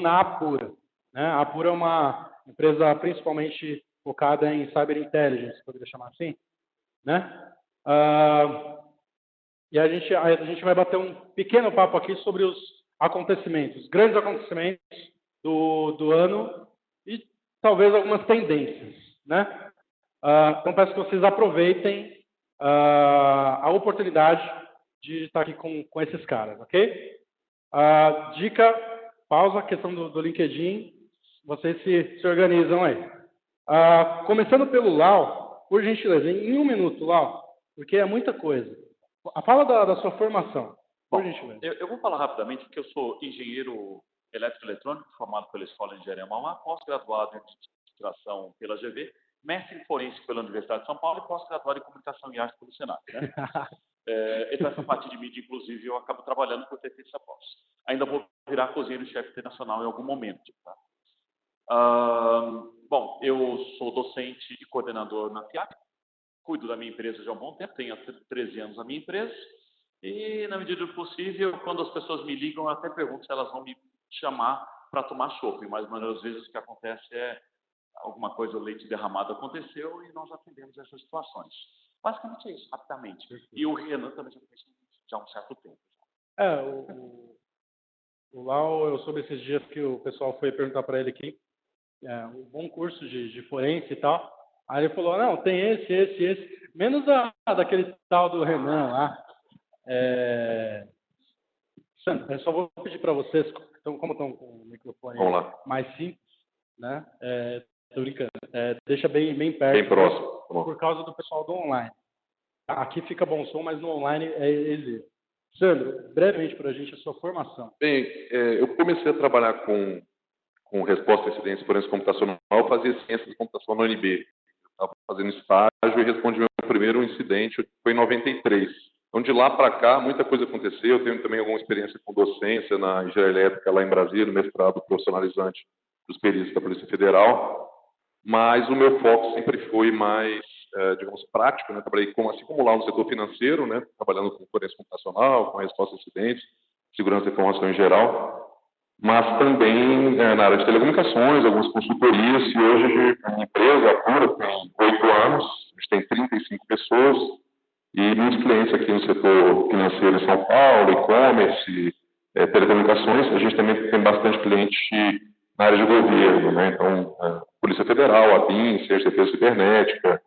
na Apura, né? A Apura é uma empresa principalmente focada em cyber intelligence, poderia chamar assim, né? E a gente vai bater um pequeno papo aqui sobre os acontecimentos, grandes acontecimentos do ano e talvez algumas tendências, né? Então, peço que vocês aproveitem a oportunidade de estar aqui com esses caras, ok? Dica, pausa, questão do LinkedIn, vocês se organizam aí. Começando pelo Lau, por gentileza, em 1 minuto, Lau, porque é muita coisa. Fala da sua formação, por gentileza. Eu vou falar rapidamente, porque eu sou engenheiro elétrico e eletrônico, formado pela Escola de Engenharia Mauá, pós-graduado em administração pela GV, mestre em forense pela Universidade de São Paulo e pós-graduado em comunicação e arte pelo Senado, né? Então, essa parte de mídia, inclusive, eu acabo trabalhando por ter feito essa pós. Ainda vou virar cozinheiro-chefe internacional em algum momento, tá? Bom, eu sou docente e coordenador na FIAC, cuido da minha empresa já há um bom tempo, tenho há 13 anos a minha empresa, e, na medida do possível, quando as pessoas me ligam, eu até pergunto se elas vão me chamar para tomar chopp, mas, às vezes, o que acontece é alguma coisa, o leite derramado aconteceu e nós atendemos essas situações. Basicamente é isso, rapidamente. E o Renan também já fez já há um certo tempo. O Lau, eu soube esses dias que o pessoal foi perguntar para ele aqui, um bom curso de forense e tal. Aí ele falou, não, tem esse, menos daquele tal do Renan lá. Eu só vou pedir para vocês, então, como estão com o microfone mais simples, né? Tô brincando. Deixa bem perto. Bem próximo. Por causa do pessoal do online. Aqui fica bom som, mas no online é exílio. Sandro, brevemente para a gente a sua formação. Bem, eu comecei a trabalhar com resposta a incidência forense computacional, fazia ciência de computação na UNB. Estava fazendo estágio e respondi meu primeiro incidente, foi em 93. Então, de lá para cá, muita coisa aconteceu. Eu tenho também alguma experiência com docência na engenharia elétrica lá em Brasília, no mestrado profissionalizante dos peritos da Polícia Federal. Mas o meu foco sempre foi mais, digamos, prático, né? Trabalhei assim como lá no setor financeiro, né? Trabalhando com forense computacional, com resposta a incidentes, segurança da informação em geral, mas também na área de telecomunicações, algumas consultorias, e hoje a minha empresa, a Apura, tem 8 anos, a gente tem 35 pessoas, e muitos clientes aqui no setor financeiro em São Paulo, e-commerce, telecomunicações. A gente também tem bastante cliente na área de governo, né? Então, Polícia Federal, a BIM, Centro de Defesa Cibernética,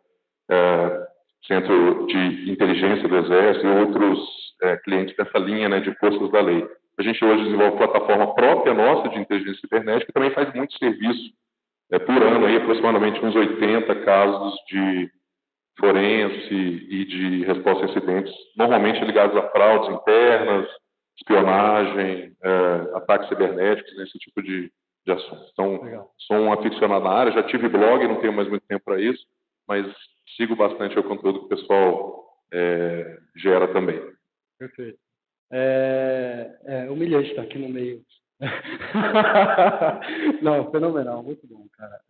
Centro de Inteligência do Exército e outros clientes dessa linha, né, de forças da lei. A gente hoje desenvolve plataforma própria nossa de inteligência cibernética e também faz muito serviço por ano, aí, aproximadamente uns 80 casos de forense e de resposta a incidentes, normalmente ligados a fraudes internas, espionagem, ataques cibernéticos, esse tipo de assuntos. Então, legal. Sou um aficionado na área, já tive blog, não tenho mais muito tempo para isso, mas sigo bastante o conteúdo que o pessoal gera também. Perfeito. Humilhante estar aqui no meio. Não, fenomenal, muito bom, cara.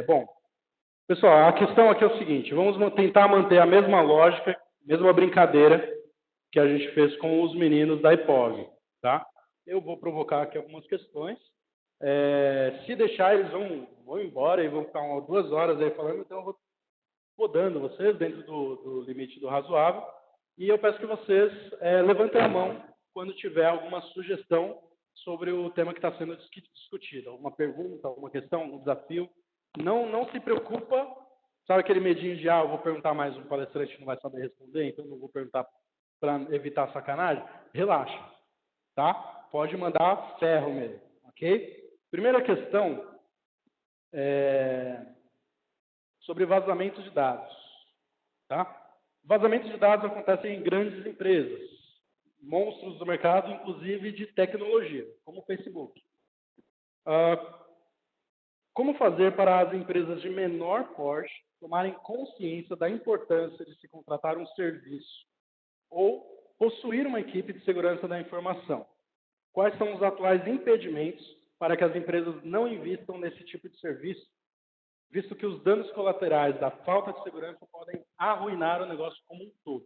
Bom, pessoal, a questão aqui é o seguinte, vamos tentar manter a mesma lógica, mesma brincadeira que a gente fez com os meninos da IPOV, tá? Eu vou provocar aqui algumas questões. Se deixar, eles vão embora e vão ficar 2 horas aí falando, então eu vou podando vocês dentro do limite do razoável. E eu peço que vocês levantem a mão quando tiver alguma sugestão sobre o tema que está sendo discutido. Alguma pergunta, alguma questão, um desafio. Não se preocupa. Sabe aquele medinho de, eu vou perguntar mais, um palestrante não vai saber responder, então não vou perguntar para evitar sacanagem? Relaxa, tá? Pode mandar ferro mesmo, ok? Primeira questão sobre vazamento de dados, tá? Vazamento de dados acontece em grandes empresas, monstros do mercado, inclusive de tecnologia, como o Facebook. Como fazer para as empresas de menor porte tomarem consciência da importância de se contratar um serviço ou possuir uma equipe de segurança da informação? Quais são os atuais impedimentos para que as empresas não invistam nesse tipo de serviço, visto que os danos colaterais da falta de segurança podem arruinar o negócio como um todo?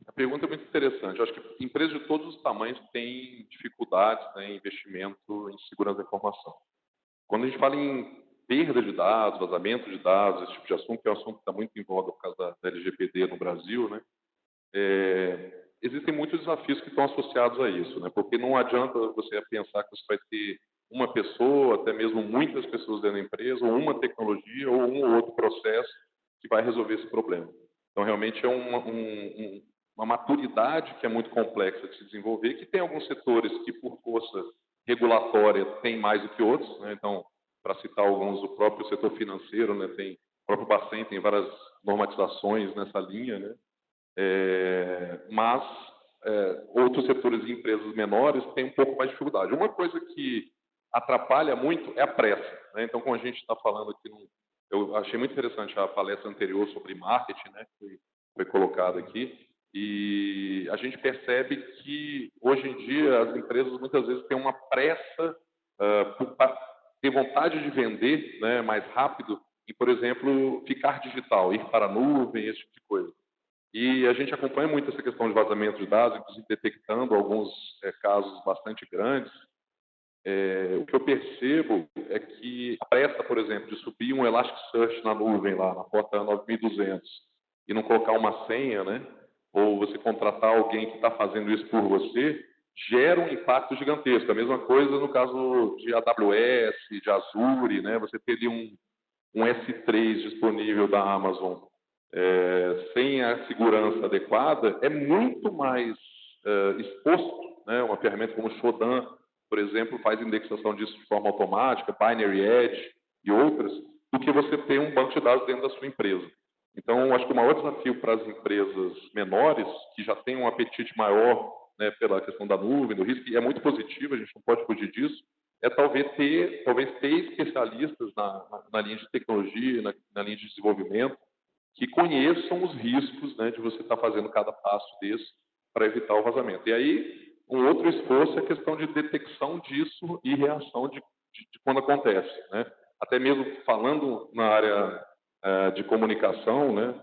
A pergunta é muito interessante. Eu acho que empresas de todos os tamanhos têm dificuldades, né, em investimento em segurança da informação. Quando a gente fala em perda de dados, vazamento de dados, esse tipo de assunto, que é um assunto que está muito em voga por causa da LGPD no Brasil, né? Existem muitos desafios que estão associados a isso, né? Porque não adianta você pensar que você vai ter uma pessoa, até mesmo muitas pessoas dentro da empresa, ou uma tecnologia, ou um ou outro processo que vai resolver esse problema. Então, realmente, é uma maturidade que é muito complexa de se desenvolver, que tem alguns setores que, por força regulatória, tem mais do que outros, né? Então, para citar alguns, o próprio setor financeiro, né? Tem, o próprio Bacen tem várias normatizações nessa linha, né? Mas outros setores e empresas menores têm um pouco mais de dificuldade. Uma coisa que atrapalha muito é a pressa, né? Então, como a gente está falando aqui, eu achei muito interessante a palestra anterior sobre marketing, né, que foi colocada aqui, e a gente percebe que, hoje em dia, as empresas muitas vezes têm uma pressa por ter vontade de vender, né, mais rápido e, por exemplo, ficar digital, ir para a nuvem, esse tipo de coisa. E a gente acompanha muito essa questão de vazamento de dados, inclusive detectando alguns casos bastante grandes. O que eu percebo é que a pressa, por exemplo, de subir um Elasticsearch na nuvem, lá na porta 9200, e não colocar uma senha, né? Ou você contratar alguém que está fazendo isso por você, gera um impacto gigantesco. A mesma coisa no caso de AWS, de Azure, né? Você teria um S3 disponível da Amazon sem a segurança adequada, é muito mais exposto, né? Uma ferramenta como o Shodan, por exemplo, faz indexação disso de forma automática, Binary Edge e outras, do que você ter um banco de dados dentro da sua empresa. Então, acho que o maior desafio para as empresas menores, que já têm um apetite maior, né, pela questão da nuvem, do risco, e é muito positivo, a gente não pode fugir disso, é talvez ter especialistas na linha de tecnologia, na linha de desenvolvimento, que conheçam os riscos, né, de você estar fazendo cada passo desse para evitar o vazamento. E aí, um outro esforço é a questão de detecção disso e reação de quando acontece, né? Até mesmo falando na área de comunicação, né,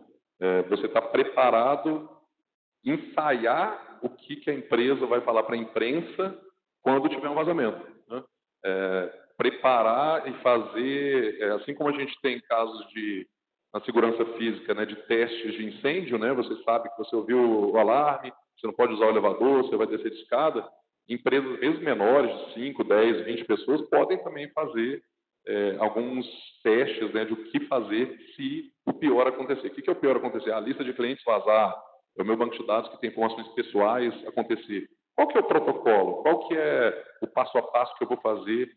você está preparado, ensaiar o que a empresa vai falar para a imprensa quando tiver um vazamento, né? Preparar e fazer, assim como a gente tem casos na segurança física, né, de testes de incêndio, né? Você sabe que você ouviu o alarme, você não pode usar o elevador, você vai descer de escada. Empresas mesmo menores, de 5, 10, 20 pessoas, podem também fazer alguns testes, né, de o que fazer se o pior acontecer. O que é o pior acontecer? A lista de clientes vazar, é o meu banco de dados que tem informações pessoais acontecer. Qual que é o protocolo? Qual que é o passo a passo que eu vou fazer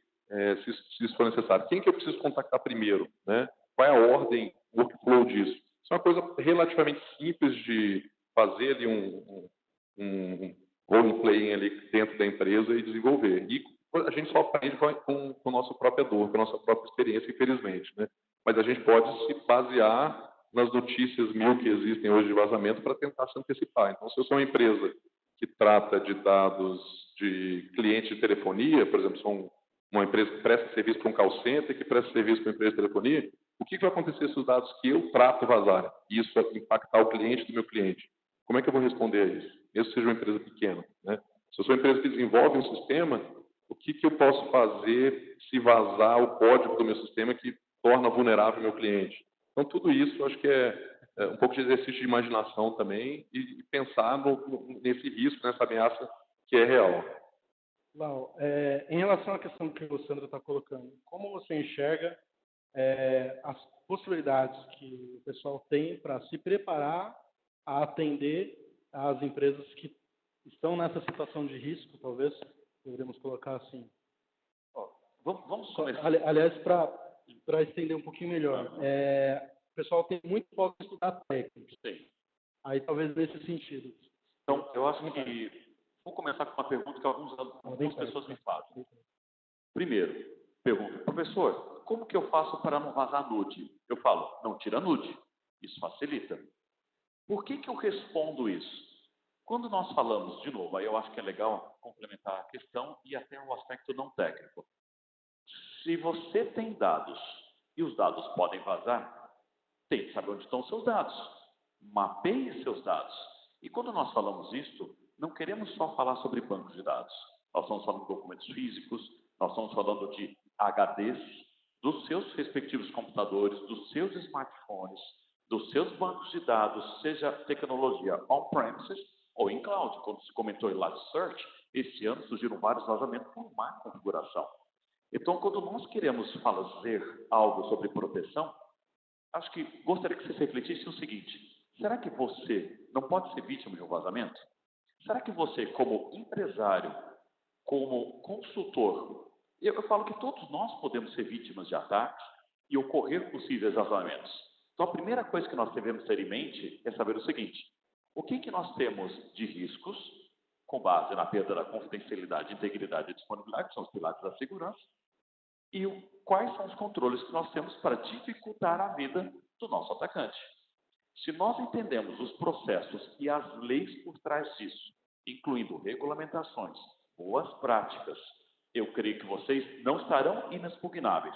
se isso for necessário? Quem que eu preciso contactar primeiro, né? Qual é a ordem, o workflow disso? Isso é uma coisa relativamente simples de fazer ali um role-playing ali dentro da empresa e desenvolver. E a gente só aprende com a nossa própria dor, com a nossa própria experiência, infelizmente, né? Mas a gente pode se basear nas notícias mil que existem hoje de vazamento para tentar se antecipar. Então, se eu sou uma empresa que trata de dados de clientes de telefonia, por exemplo, sou uma empresa que presta serviço para um call center, que presta serviço para uma empresa de telefonia, o que vai acontecer se os dados que eu trato vazarem e isso impactar o cliente do meu cliente? Como é que eu vou responder a isso? Mesmo que seja uma empresa pequena, né? Se eu sou uma empresa que desenvolve um sistema, o que eu posso fazer se vazar o código do meu sistema que torna vulnerável o meu cliente? Então, tudo isso eu acho que é um pouco de exercício de imaginação também e pensar nesse risco, nessa ameaça que é real. Lau, em relação à questão que o Sandro está colocando, como você enxerga as possibilidades que o pessoal tem para se preparar a atender as empresas que estão nessa situação de risco, talvez, poderíamos colocar assim. Vamos começar. Aliás, para estender um pouquinho melhor, o pessoal tem muito pouco estudar técnicos. Sim. Aí talvez nesse sentido. Então, eu acho que vou começar com uma pergunta que algumas pessoas me fazem. Primeiro, pergunta, professor, como que eu faço para não vazar nude? Eu falo, não tira nude. Isso facilita. Por que eu respondo isso? Quando nós falamos, de novo, aí eu acho que é legal complementar a questão e até o aspecto não técnico. Se você tem dados e os dados podem vazar, tem que saber onde estão os seus dados. Mapeie seus dados. E quando nós falamos isso, não queremos só falar sobre bancos de dados. Nós estamos falando de documentos físicos, nós estamos falando de HDs dos seus respectivos computadores, dos seus smartphones, dos seus bancos de dados, seja tecnologia on-premises ou em cloud. Quando se comentou em Elasticsearch, esse ano surgiram vários vazamentos por má configuração. Então, quando nós queremos fazer algo sobre proteção, acho que gostaria que você refletisse o seguinte: será que você não pode ser vítima de um vazamento? Será que você, como empresário, como consultor, eu falo que todos nós podemos ser vítimas de ataques e ocorrer possíveis vazamentos. Então, a primeira coisa que nós devemos ter em mente é saber o seguinte: o que nós temos de riscos, com base na perda da confidencialidade, integridade e disponibilidade, que são os pilares da segurança, e quais são os controles que nós temos para dificultar a vida do nosso atacante. Se nós entendemos os processos e as leis por trás disso, incluindo regulamentações, boas práticas, eu creio que vocês não estarão inexpugnáveis,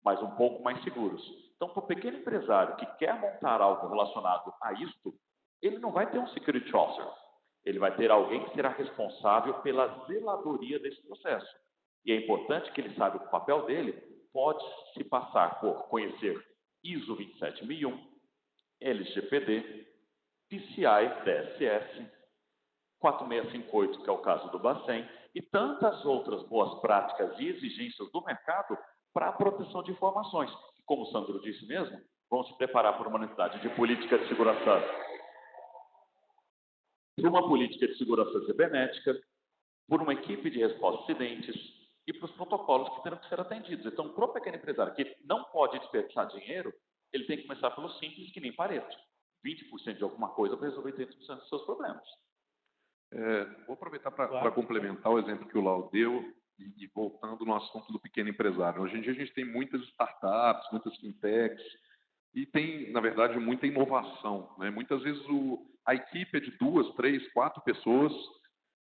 mas um pouco mais seguros. Então, para o pequeno empresário que quer montar algo relacionado a isto, ele não vai ter um security officer. Ele vai ter alguém que será responsável pela zeladoria desse processo. E é importante que ele saiba que o papel dele pode se passar por conhecer ISO 27001, LGPD, PCI DSS, 4658, que é o caso do Bacen, e tantas outras boas práticas e exigências do mercado para a proteção de informações. Como o Sandro disse mesmo, vão se preparar por uma unidade de política de segurança, por uma política de segurança cibernética, por uma equipe de resposta a acidentes, e para os protocolos que terão que ser atendidos. Então, para o pequeno empresário que não pode desperdiçar dinheiro, ele tem que começar pelo simples, que nem Pareto. 20% de alguma coisa para resolver 30% dos seus problemas. Vou aproveitar para complementar o exemplo que o Lau deu e voltando no assunto do pequeno empresário. Hoje em dia a gente tem muitas startups, muitas fintechs e tem, na verdade, muita inovação, né? Muitas vezes a equipe é de 2, 3, 4 pessoas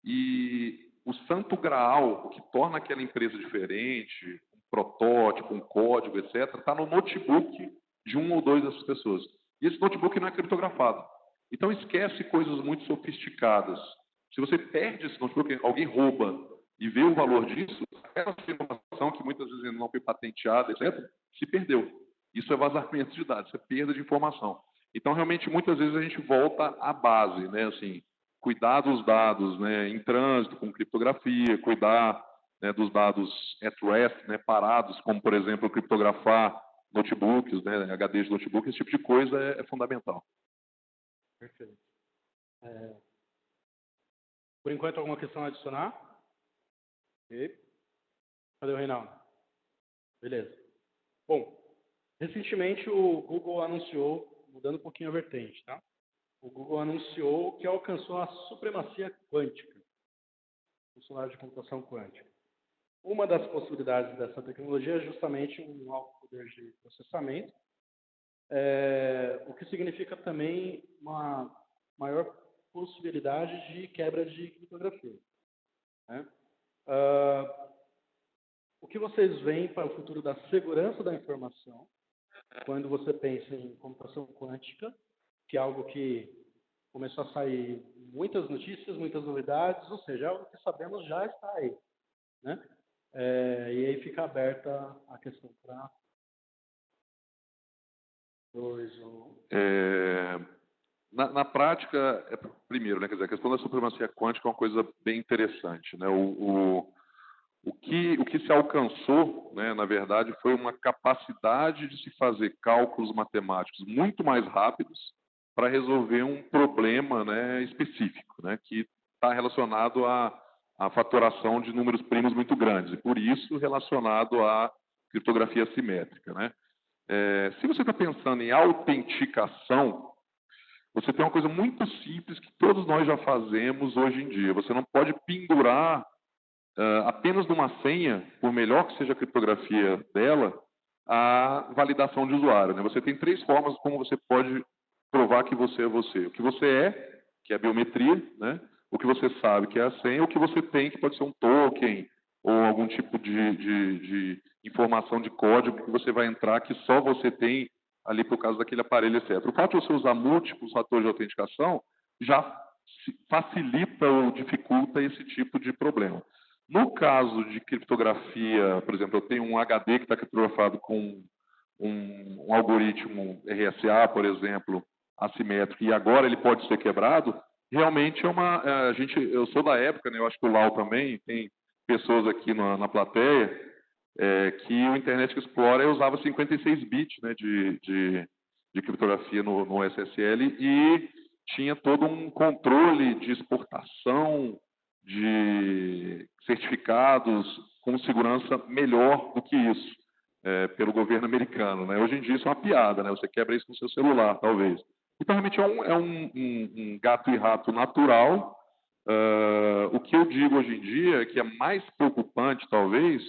e o santo graal, o que torna aquela empresa diferente, um protótipo, um código, etc., está no notebook de 1 ou 2 dessas pessoas. E esse notebook não é criptografado. Então, esquece coisas muito sofisticadas. Se você perde esse notebook, alguém rouba e vê o valor disso, aquela informação que muitas vezes não foi patenteada, etc., se perdeu. Isso é vazamento de dados, isso é perda de informação. Então, realmente, muitas vezes a gente volta à base, né? Assim, cuidar dos dados, né, em trânsito, com criptografia, cuidar, né, dos dados at rest, né, parados, como, por exemplo, criptografar notebooks, né, HD de notebook, esse tipo de coisa é fundamental. Perfeito. Por enquanto, alguma questão a adicionar? Ok. Cadê o Reinaldo? Beleza. Bom, recentemente o Google anunciou, mudando um pouquinho a vertente, tá? O Google anunciou que alcançou a supremacia quântica, no cenário de computação quântica. Uma das possibilidades dessa tecnologia é justamente um alto poder de processamento, o que significa também uma maior possibilidade de quebra de criptografia, né? O que vocês veem para o futuro da segurança da informação, quando você pensa em computação quântica, que é algo que começou a sair muitas notícias, muitas novidades, ou seja, algo que sabemos já está aí, né? E aí fica aberta a questão para 2 ou... Na prática, primeiro, né, quer dizer, a questão da supremacia quântica é uma coisa bem interessante, né? O que se alcançou, né, na verdade, foi uma capacidade de se fazer cálculos matemáticos muito mais rápidos para resolver um problema, né, específico, né, que está relacionado à fatoração de números primos muito grandes, e por isso relacionado à criptografia assimétrica, né? Se você está pensando em autenticação, você tem uma coisa muito simples que todos nós já fazemos hoje em dia. Você não pode pendurar apenas numa senha, por melhor que seja a criptografia dela, a validação de usuário, né? Você tem 3 formas como você pode provar que você é você. O que você é, que é a biometria, né? O que você sabe, que é a senha, o que você tem, que pode ser um token ou algum tipo de informação de código que você vai entrar, que só você tem ali por causa daquele aparelho, etc. O fato de você usar múltiplos fatores de autenticação já facilita ou dificulta esse tipo de problema. No caso de criptografia, por exemplo, eu tenho um HD que está criptografado com um algoritmo RSA, por exemplo, assimétrico, e agora ele pode ser quebrado, realmente eu sou da época, né, eu acho que o Lau também, tem pessoas aqui na plateia, que o Internet Explorer usava 56 bits, né, de criptografia no SSL e tinha todo um controle de exportação de certificados com segurança melhor do que isso, pelo governo americano, né? Hoje em dia isso é uma piada, né? Você quebra isso no seu celular, talvez. Então, realmente é um gato e rato natural. O que eu digo hoje em dia, que é mais preocupante, talvez,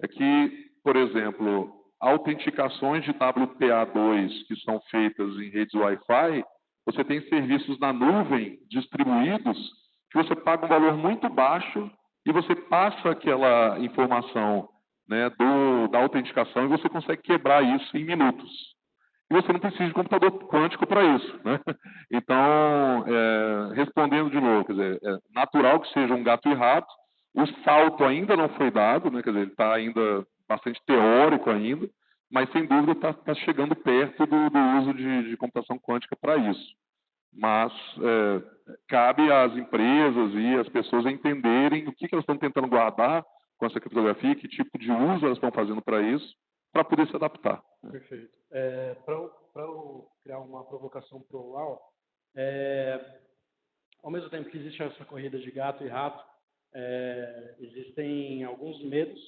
é que, por exemplo, autenticações de WPA2 que são feitas em redes Wi-Fi, você tem serviços na nuvem distribuídos que você paga um valor muito baixo e você passa aquela informação, né, da autenticação e você consegue quebrar isso em minutos. E você não precisa de computador quântico para isso, né? Então, respondendo de novo, quer dizer, é natural que seja um gato e rato. O salto ainda não foi dado, né? Quer dizer, ele está ainda bastante teórico ainda, mas sem dúvida está chegando perto do uso de computação quântica para isso. Mas cabe às empresas e às pessoas entenderem o que elas estão tentando guardar com essa criptografia, que tipo de uso elas estão fazendo para isso, para poder se adaptar. Perfeito. Para eu criar uma provocação para o Lau, ao mesmo tempo que existe essa corrida de gato e rato, existem alguns medos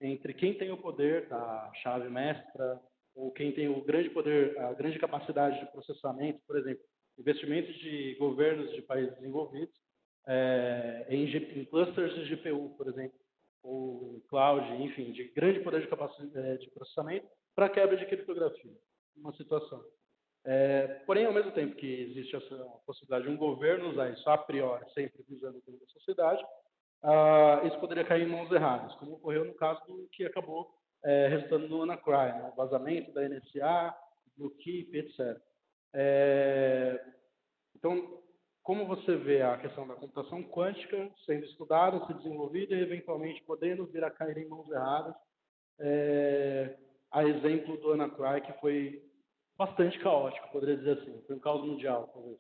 entre quem tem o poder da chave mestra ou quem tem o grande poder, a grande capacidade de processamento, por exemplo, investimentos de governos de países desenvolvidos em clusters de GPU, por exemplo, ou cloud, enfim, de grande poder de capacidade de processamento para quebra de criptografia, uma situação. Porém, ao mesmo tempo que existe essa possibilidade de um governo usar isso a priori, sempre visando o bem da sociedade, isso poderia cair em mãos erradas, como ocorreu no caso do que acabou resultando no WannaCry, né? Vazamento da NSA, Bluekeep, etc. Então, como você vê a questão da computação quântica sendo estudada, se desenvolvida e eventualmente podendo vir a cair em mãos erradas, a exemplo do WannaCry, que foi bastante caótico, poderia dizer assim, foi um caos mundial, talvez.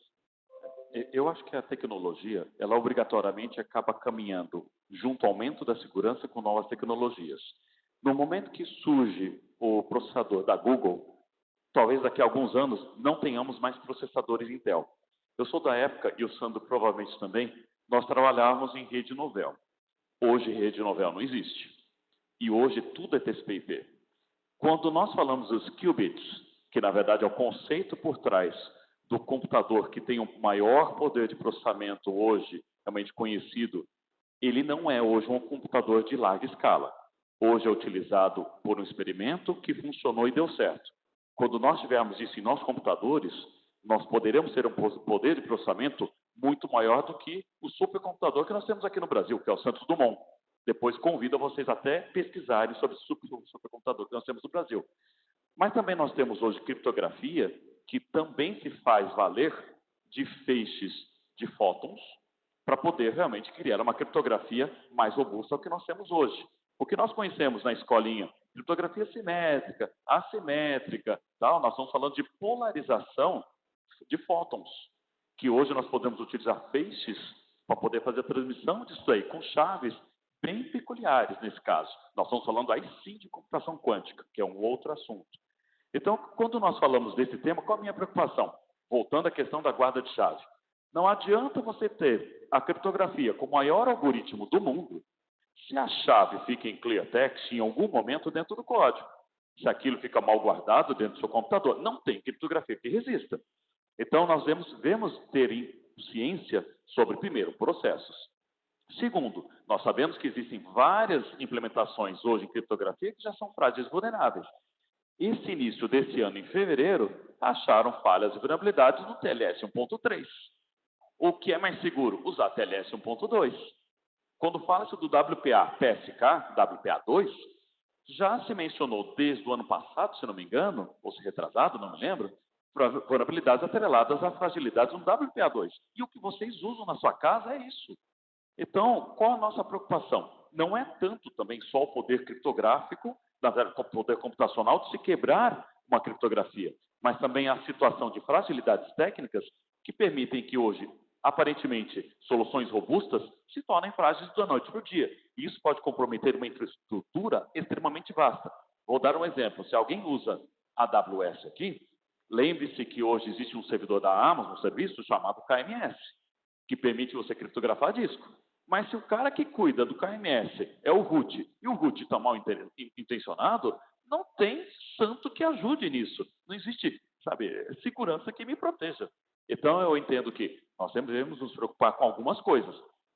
Eu acho que a tecnologia, ela obrigatoriamente acaba caminhando junto ao aumento da segurança com novas tecnologias. No momento que surge o processador da Google, talvez daqui a alguns anos não tenhamos mais processadores Intel. Eu sou da época, e o Sandro provavelmente também, nós trabalhávamos em rede novel. Hoje rede novel não existe. E hoje tudo é TCP/IP. Quando nós falamos dos qubits, que na verdade é o conceito por trás do computador que tem o maior poder de processamento hoje, realmente conhecido, ele não é hoje um computador de larga escala. Hoje é utilizado por um experimento que funcionou e deu certo. Quando nós tivermos isso em nossos computadores, nós poderemos ter um poder de processamento muito maior do que o supercomputador que nós temos aqui no Brasil, que é o Santos Dumont. Depois convido vocês até pesquisarem sobre o supercomputador que nós temos no Brasil. Mas também nós temos hoje criptografia que também se faz valer de feixes de fótons para poder realmente criar uma criptografia mais robusta ao que nós temos hoje. O que nós conhecemos na escolinha, criptografia simétrica, assimétrica, tal, nós estamos falando de polarização de fótons, que hoje nós podemos utilizar feixes para poder fazer a transmissão disso aí, com chaves bem peculiares nesse caso. Nós estamos falando aí sim de computação quântica, que é um outro assunto. Então, quando nós falamos desse tema, qual a minha preocupação? Voltando à questão da guarda de chave. Não adianta você ter a criptografia com o maior algoritmo do mundo se a chave fica em clear text em algum momento dentro do código. Se aquilo fica mal guardado dentro do seu computador, não tem criptografia que resista. Então, nós devemos ter ciência sobre, primeiro, processos. Segundo, nós sabemos que existem várias implementações hoje em criptografia que já são frágeis e vulneráveis. Esse início desse ano, em fevereiro, acharam falhas e vulnerabilidades no TLS 1.3. O que é mais seguro? Usar TLS 1.2. Quando fala-se do WPA PSK, WPA2, já se mencionou desde o ano passado, se não me engano, ou se retrasado, não me lembro, vulnerabilidades atreladas a fragilidades no WPA2. E o que vocês usam na sua casa é isso. Então, qual a nossa preocupação? Não é tanto também só o poder criptográfico, o poder computacional de se quebrar uma criptografia, mas também a situação de fragilidades técnicas que permitem que hoje, aparentemente, soluções robustas se tornem frágeis da noite para o dia. E isso pode comprometer uma infraestrutura extremamente vasta. Vou dar um exemplo. Se alguém usa AWS aqui, lembre-se que hoje existe um servidor da Amazon, um serviço chamado KMS, que permite você criptografar disco. Mas se o cara que cuida do KMS é o root, e o root está mal intencionado, não tem santo que ajude nisso. Não existe, segurança que me proteja. Então, eu entendo que nós sempre devemos nos preocupar com algumas coisas.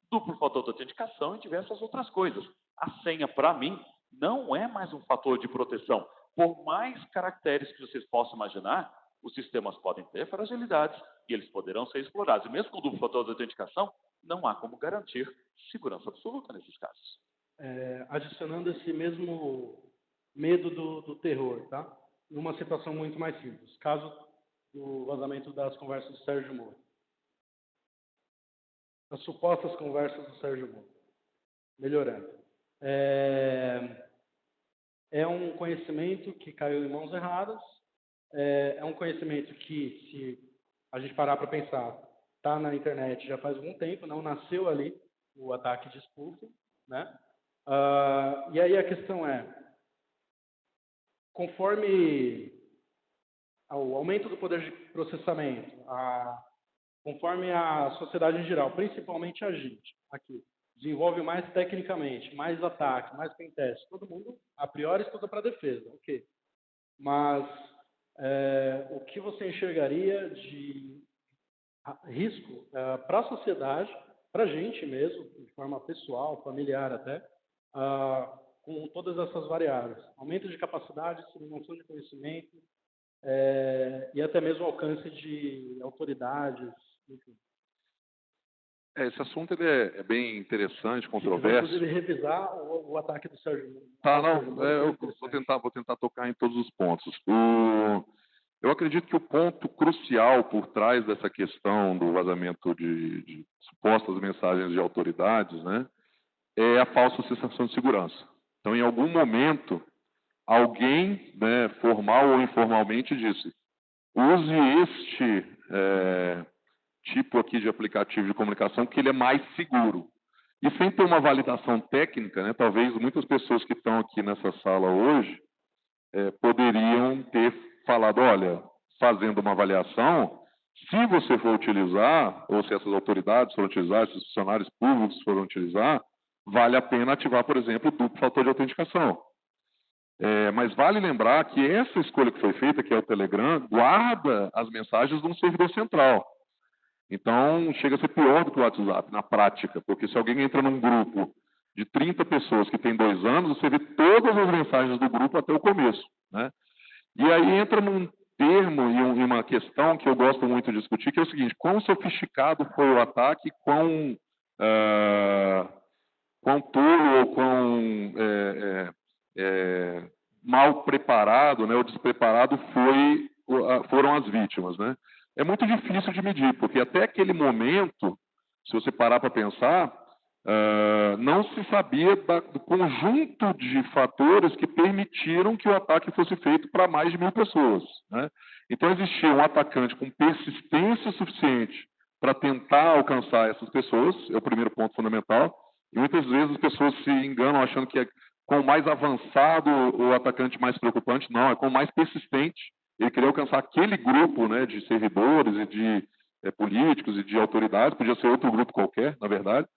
Duplo fator de autenticação e diversas outras coisas. A senha, para mim, não é mais um fator de proteção. Por mais caracteres que vocês possam imaginar, os sistemas podem ter fragilidades e eles poderão ser explorados. E mesmo com o duplo fator de autenticação, não há como garantir segurança absoluta nesses casos. Adicionando esse mesmo medo do terror, tá? Numa situação muito mais simples. Caso do vazamento das conversas do Sérgio Moro. As supostas conversas do Sérgio Moro. Melhorando. É um conhecimento que caiu em mãos erradas. É um conhecimento que, se a gente parar para pensar, está na internet já faz algum tempo, não nasceu ali o ataque de spoofing, né? E aí a questão conforme o aumento do poder de processamento, conforme a sociedade em geral, principalmente a gente aqui, desenvolve mais tecnicamente, mais ataque, mais pentest, todo mundo, a priori, estuda para defesa, ok. Mas o que você enxergaria de risco para a sociedade, para a gente mesmo, de forma pessoal, familiar até, com todas essas variáveis? Aumento de capacidade, disseminação de conhecimento, e até mesmo alcance de autoridades, enfim. Esse assunto ele é bem interessante, controverso. Inclusive revisar o ataque do Sérgio. Eu vou tentar tocar em todos os pontos. Eu acredito que o ponto crucial por trás dessa questão do vazamento de supostas mensagens de autoridades, né, é a falsa sensação de segurança. Então, em algum momento, alguém, né, formal ou informalmente, disse: use este tipo aqui de aplicativo de comunicação que ele é mais seguro. E sem ter uma validação técnica, né, talvez muitas pessoas que estão aqui nessa sala hoje poderiam ter falado: olha, fazendo uma avaliação, se você for utilizar, ou se essas autoridades forem utilizar, se os funcionários públicos forem utilizar, vale a pena ativar, por exemplo, o duplo fator de autenticação. Mas vale lembrar que essa escolha que foi feita, que é o Telegram, guarda as mensagens de um servidor central. Então, chega a ser pior do que o WhatsApp, na prática, porque se alguém entra num grupo de 30 pessoas que tem 2 anos, você vê todas as mensagens do grupo até o começo, né? E aí entra num termo e uma questão que eu gosto muito de discutir, que é o seguinte: quão sofisticado foi o ataque, quão tolo ou quão mal preparado, né, ou despreparado foram as vítimas, né? É muito difícil de medir, porque até aquele momento, se você parar para pensar, não se sabia do conjunto de fatores que permitiram que o ataque fosse feito para mais de 1.000 pessoas, né? Então, existia um atacante com persistência suficiente para tentar alcançar essas pessoas, é o primeiro ponto fundamental, e muitas vezes as pessoas se enganam achando que com mais avançado o atacante mais preocupante. Não, é com mais persistente. Ele queria alcançar aquele grupo, né, de servidores e de políticos e de autoridades, podia ser outro grupo qualquer, na verdade,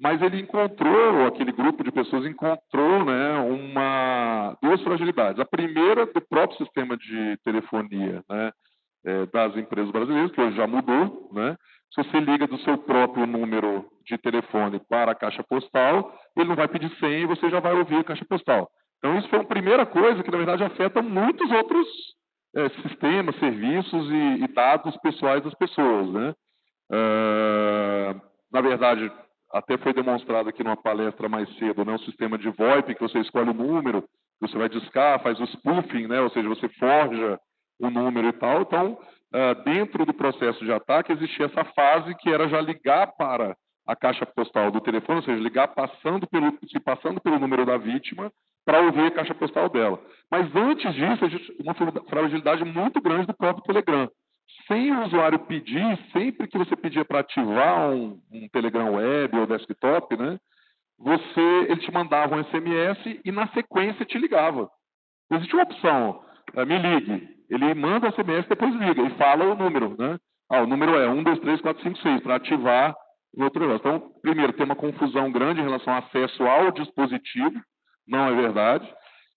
mas ele encontrou, aquele grupo de pessoas encontrou, né, duas fragilidades. A primeira, do próprio sistema de telefonia, né, das empresas brasileiras, que hoje já mudou, né? Se você liga do seu próprio número de telefone para a caixa postal, ele não vai pedir senha e você já vai ouvir a caixa postal. Então, isso foi a primeira coisa que, na verdade, afeta muitos outros sistemas, serviços e dados pessoais das pessoas, né? Na verdade, até foi demonstrado aqui numa palestra mais cedo, né, um sistema de VoIP, que você escolhe o número, você vai discar, faz o spoofing, né, ou seja, você forja o número e tal. Então, dentro do processo de ataque existia essa fase que era já ligar para a caixa postal do telefone, ou seja, ligar passando pelo número da vítima para ouvir a caixa postal dela. Mas antes disso, existe uma fragilidade muito grande do próprio Telegram. Sem o usuário pedir, sempre que você pedia para ativar um Telegram web ou desktop, né, ele te mandava um SMS e na sequência te ligava. Existe uma opção, me ligue. Ele manda o SMS e depois liga e fala o número, né? O número é 1, 2, 3, 4, 5, 6, para ativar o outro negócio. Então, primeiro, tem uma confusão grande em relação ao acesso ao dispositivo, não é verdade.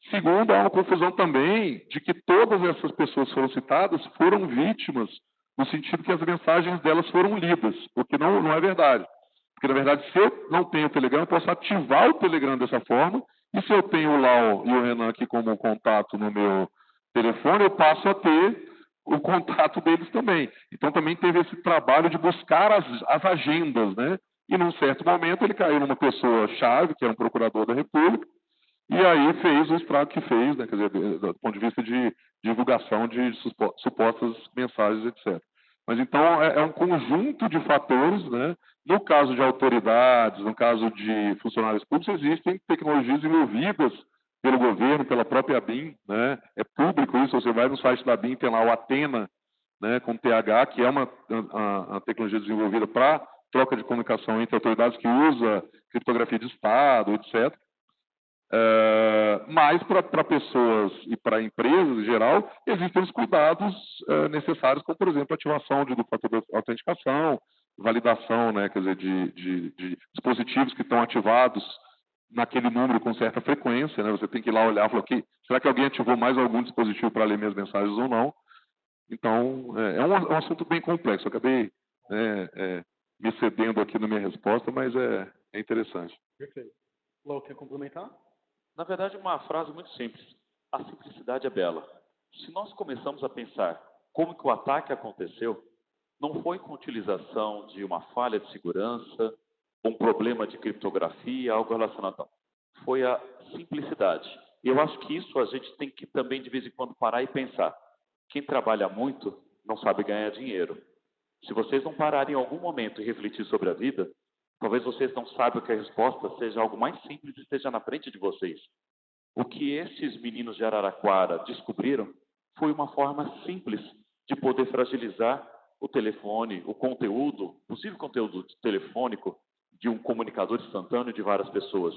Segundo, há uma confusão também de que todas essas pessoas que foram citadas foram vítimas, no sentido que as mensagens delas foram lidas, o que não é verdade. Porque, na verdade, se eu não tenho o Telegram, eu posso ativar o Telegram dessa forma, e se eu tenho o Lau e o Renan aqui como contato no meu telefone, eu passo a ter o contato deles também. Então, também teve esse trabalho de buscar as agendas, né? E, num certo momento, ele caiu numa pessoa-chave, que era um procurador da República, e aí fez o estrago que fez, né? Quer dizer, do ponto de vista de divulgação de supostas mensagens, etc. Mas, então, é um conjunto de fatores, né? No caso de autoridades, no caso de funcionários públicos, existem tecnologias envolvidas pelo governo, pela própria BIM, né? É público isso, você vai no site da BIM, tem lá o Atena, né, com TH, que é uma tecnologia desenvolvida para troca de comunicação entre autoridades que usa criptografia de Estado, etc. Mas para pessoas e para empresas em geral, existem os cuidados necessários, como, por exemplo, a ativação do fator de autenticação, validação, né, quer dizer, de dispositivos que estão ativados naquele número com certa frequência, né? Você tem que ir lá olhar e falar, okay, será que alguém ativou mais algum dispositivo para ler minhas mensagens ou não? Então, é um assunto bem complexo. Eu acabei me cedendo aqui na minha resposta, mas é interessante. Perfeito. Lau, quer complementar? Na verdade, uma frase muito simples. A simplicidade é bela. Se nós começamos a pensar como que o ataque aconteceu, não foi com utilização de uma falha de segurança, um problema de criptografia, algo relacionado. Não. Foi a simplicidade. E eu acho que isso a gente tem que também, de vez em quando, parar e pensar. Quem trabalha muito não sabe ganhar dinheiro. Se vocês não pararem em algum momento e refletir sobre a vida, talvez vocês não saibam que a resposta seja algo mais simples e esteja na frente de vocês. O que esses meninos de Araraquara descobriram foi uma forma simples de poder fragilizar o telefone, o conteúdo, possível conteúdo telefônico de um comunicador instantâneo de várias pessoas.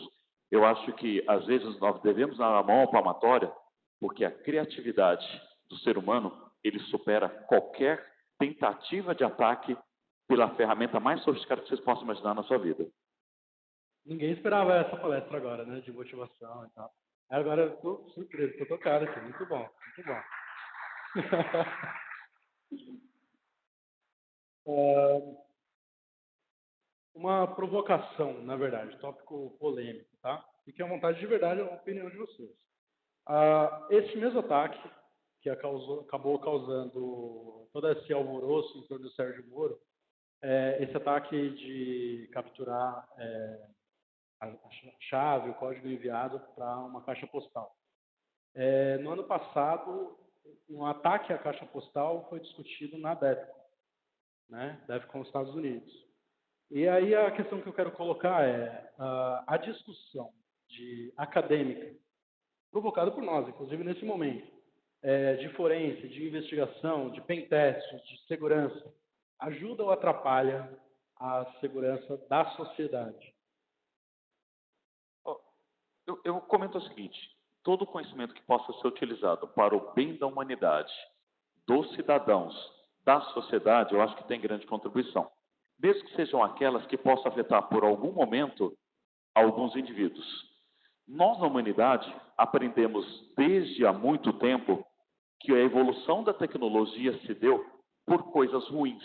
Eu acho que, às vezes, nós devemos dar a mão à palmatória, porque a criatividade do ser humano, ele supera qualquer tentativa de ataque pela ferramenta mais sofisticada que vocês possam imaginar na sua vida. Ninguém esperava essa palestra agora, né, de motivação e tal. Agora eu estou surpreso, estou tocado aqui. Muito bom, muito bom. Uma provocação, na verdade, tópico polêmico, tá? Fique à vontade, de verdade, a opinião de vocês. Esse mesmo ataque, que acabou causando todo esse alvoroço em torno do Sérgio Moro, esse ataque de capturar a chave, o código enviado para uma caixa postal. No ano passado, um ataque à caixa postal foi discutido na DEFCON, né? DEFCON, Estados Unidos. E aí a questão que eu quero colocar é a discussão acadêmica, provocada por nós, inclusive nesse momento, de forense, de investigação, de pentest, de segurança, ajuda ou atrapalha a segurança da sociedade? Eu comento o seguinte, todo conhecimento que possa ser utilizado para o bem da humanidade, dos cidadãos, da sociedade, eu acho que tem grande contribuição. Mesmo que sejam aquelas que possam afetar por algum momento alguns indivíduos. Nós, na humanidade, aprendemos desde há muito tempo que a evolução da tecnologia se deu por coisas ruins,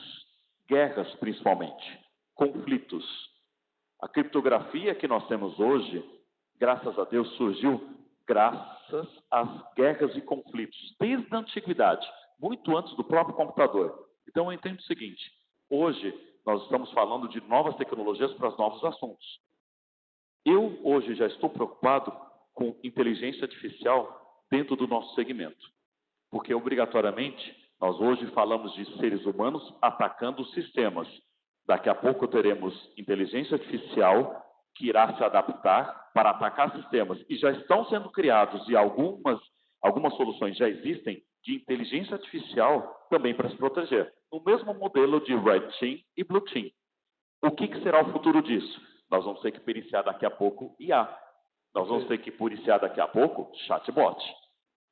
guerras principalmente, conflitos. A criptografia que nós temos hoje, graças a Deus, surgiu graças às guerras e conflitos, desde a antiguidade, muito antes do próprio computador. Então, eu entendo o seguinte, hoje nós estamos falando de novas tecnologias para os novos assuntos. Eu, hoje, já estou preocupado com inteligência artificial dentro do nosso segmento, porque, obrigatoriamente, Nós hoje falamos de seres humanos atacando sistemas. Daqui a pouco teremos inteligência artificial que irá se adaptar para atacar sistemas. E já estão sendo criados, e algumas soluções já existem, de inteligência artificial também para se proteger. No mesmo modelo de Red Team e Blue Team. O que será o futuro disso? Nós vamos ter que periciar daqui a pouco IA. Nós vamos ter que periciar daqui a pouco chatbot.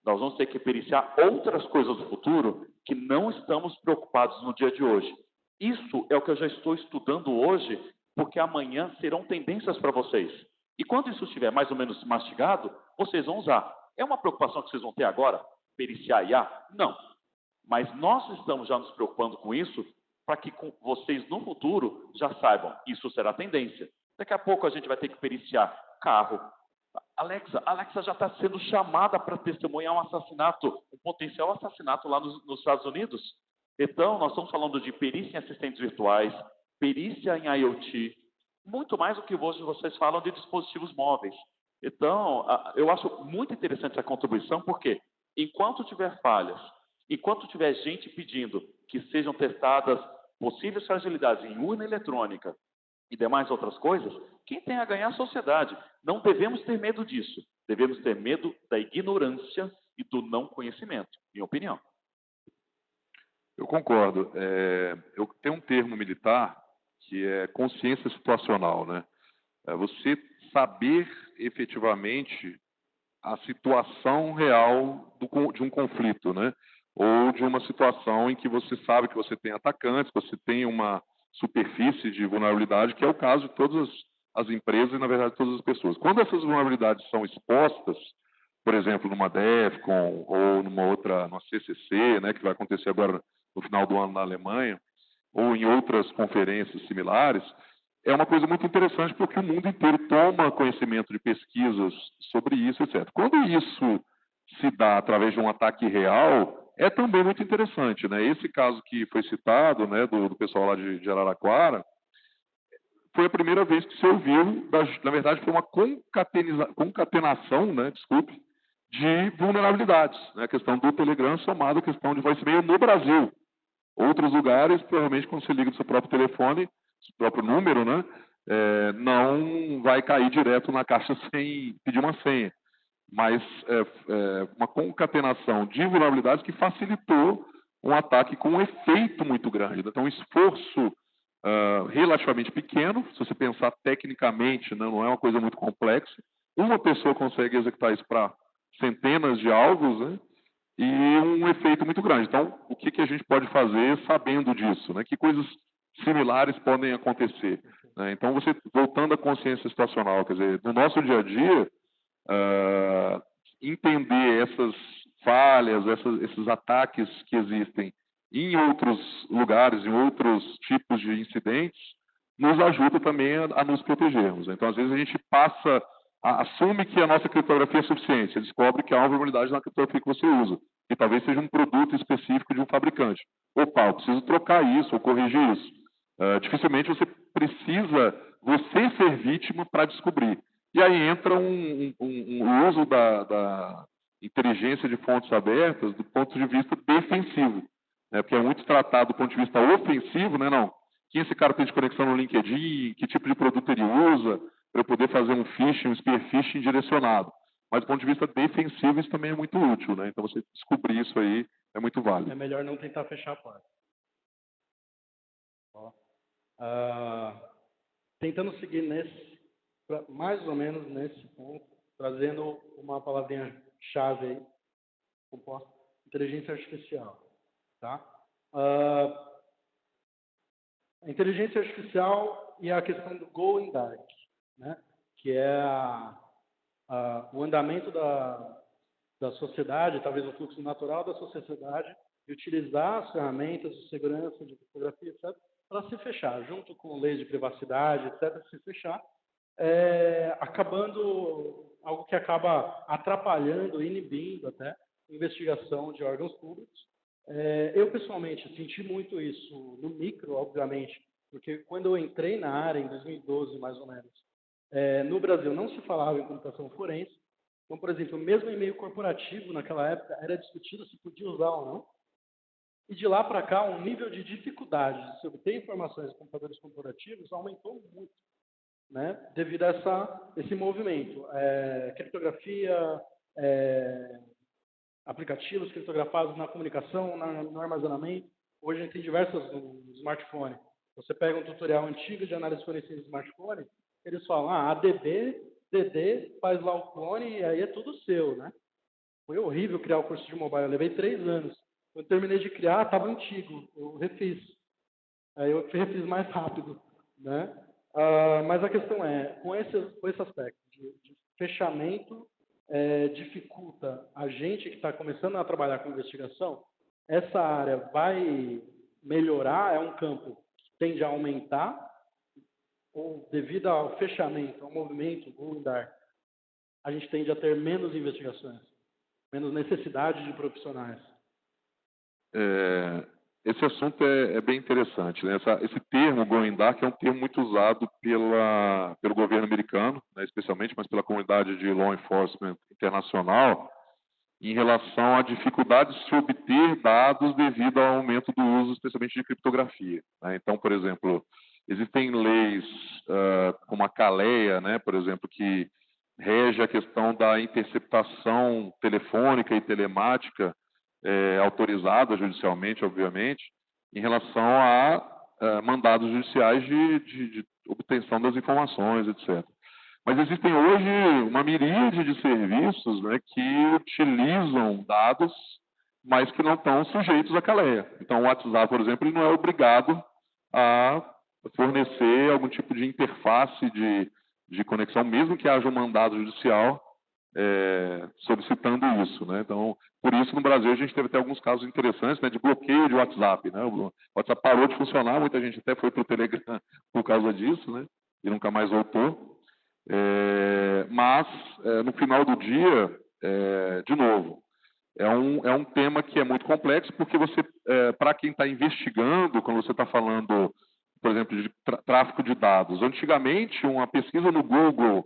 Nós vamos ter que periciar outras coisas do futuro que não estamos preocupados no dia de hoje. Isso é o que eu já estou estudando hoje, porque amanhã serão tendências para vocês. E quando isso estiver mais ou menos mastigado, vocês vão usar. É uma preocupação que vocês vão ter agora? Periciar IA? Não. Mas nós estamos já nos preocupando com isso para que vocês no futuro já saibam, isso será tendência. Daqui a pouco a gente vai ter que periciar carro. Alexa já está sendo chamada para testemunhar um assassinato, um potencial assassinato lá nos Estados Unidos. Então, nós estamos falando de perícia em assistentes virtuais, perícia em IoT, muito mais do que hoje vocês falam de dispositivos móveis. Então, eu acho muito interessante essa contribuição, porque enquanto tiver falhas, enquanto tiver gente pedindo que sejam testadas possíveis fragilidades em urna eletrônica e demais outras coisas, quem tem a ganhar é a sociedade. Não devemos ter medo disso. Devemos ter medo da ignorância e do não conhecimento, minha opinião. Eu concordo. Eu tenho um termo militar que é consciência situacional, né? É você saber efetivamente a situação real de um conflito, né? Ou de uma situação em que você sabe que você tem atacantes, você tem uma superfície de vulnerabilidade, que é o caso de todas as empresas e, na verdade, todas as pessoas. Quando essas vulnerabilidades são expostas, por exemplo, numa DEFCON ou numa CCC, né, que vai acontecer agora no final do ano na Alemanha, ou em outras conferências similares, é uma coisa muito interessante porque o mundo inteiro toma conhecimento de pesquisas sobre isso, etc. Quando isso se dá através de um ataque real, é também muito interessante, né? Esse caso que foi citado, né, do pessoal lá de Araraquara, foi a primeira vez que se ouviu, na verdade, foi uma concatenação, né, desculpe, de vulnerabilidades, né? A questão do Telegram somado à questão de voicemail no Brasil. Outros lugares, provavelmente, quando você liga do seu próprio telefone, seu próprio número, né, não vai cair direto na caixa sem pedir uma senha. Mas uma concatenação de vulnerabilidades que facilitou um ataque com um efeito muito grande. Então, um esforço relativamente pequeno, se você pensar tecnicamente, né, não é uma coisa muito complexa. Uma pessoa consegue executar isso para centenas de alvos, né, e um efeito muito grande. Então, o que a gente pode fazer sabendo disso? Né? Que coisas similares podem acontecer? Né? Então, você voltando à consciência situacional, quer dizer, no nosso dia a dia, entender essas falhas, esses ataques que existem em outros lugares, em outros tipos de incidentes, nos ajuda também a nos protegermos. Então, às vezes, a gente assume que a nossa criptografia é suficiente, você descobre que há uma vulnerabilidade na criptografia que você usa, que talvez seja um produto específico de um fabricante. Opa, eu preciso trocar isso ou corrigir isso. Dificilmente você precisa ser vítima para descobrir. E aí entra um uso da inteligência de fontes abertas do ponto de vista defensivo, né? Porque é muito tratado do ponto de vista ofensivo, né? Não, quem esse cara tem de conexão no LinkedIn, que tipo de produto ele usa, para eu poder fazer um phishing, um spear phishing direcionado. Mas do ponto de vista defensivo, isso também é muito útil, né? Então, você descobrir isso aí é muito válido. É melhor não tentar fechar a porta. Tentando seguir mais ou menos nesse ponto, trazendo uma palavrinha-chave aí, composta, inteligência artificial. Tá? A inteligência artificial e a questão do going dark, né? Que é o andamento da sociedade, talvez o fluxo natural da sociedade, e utilizar as ferramentas de segurança, de criptografia, etc., para se fechar, junto com leis de privacidade, etc., se fechar, acabando algo que acaba atrapalhando, inibindo até a investigação de órgãos públicos. Eu, pessoalmente, senti muito isso no micro, obviamente, porque quando eu entrei na área, em 2012, mais ou menos, no Brasil não se falava em computação forense. Então, por exemplo, mesmo e-mail corporativo, naquela época, era discutido se podia usar ou não. E de lá para cá, o nível de dificuldade de se obter informações de computadores corporativos aumentou muito, né? Devido a esse movimento. Criptografia, aplicativos criptografados na comunicação, no armazenamento. Hoje a gente tem diversas no smartphone. Você pega um tutorial antigo de análise forense de smartphone, eles falam, ADB, DD, faz lá o clone e aí é tudo seu, né? Foi horrível criar o curso de mobile, eu levei 3 anos. Quando terminei de criar, estava antigo, eu refiz. Aí eu refiz mais rápido, né? Mas a questão é, com esse aspecto de fechamento, dificulta a gente que está começando a trabalhar com investigação, essa área vai melhorar, é um campo que tende a aumentar, ou devido ao fechamento, ao movimento, going dark, a gente tende a ter menos investigações, menos necessidade de profissionais. Esse assunto é bem interessante, né? Esse termo going dark é um termo muito usado pelo governo americano, né, especialmente, mas pela comunidade de law enforcement internacional, em relação à dificuldade de se obter dados devido ao aumento do uso, especialmente de criptografia, né? Então, por exemplo, existem leis como a CALEA, né, por exemplo, que rege a questão da interceptação telefônica e telemática autorizada judicialmente, obviamente, em relação a mandados judiciais de obtenção das informações, etc. Mas existem hoje uma miríade de serviços, né, que utilizam dados, mas que não estão sujeitos à CALEA. Então, o WhatsApp, por exemplo, ele não é obrigado a fornecer algum tipo de interface de conexão, mesmo que haja um mandado judicial solicitando isso, né? Então, por isso, no Brasil, a gente teve até alguns casos interessantes, né, de bloqueio de WhatsApp, né? O WhatsApp parou de funcionar, muita gente até foi para o Telegram por causa disso, né? E nunca mais voltou. Mas, no final do dia, de novo, é um tema que é muito complexo, porque você, para quem está investigando, quando você está falando, por exemplo, de tráfico de dados, antigamente, uma pesquisa no Google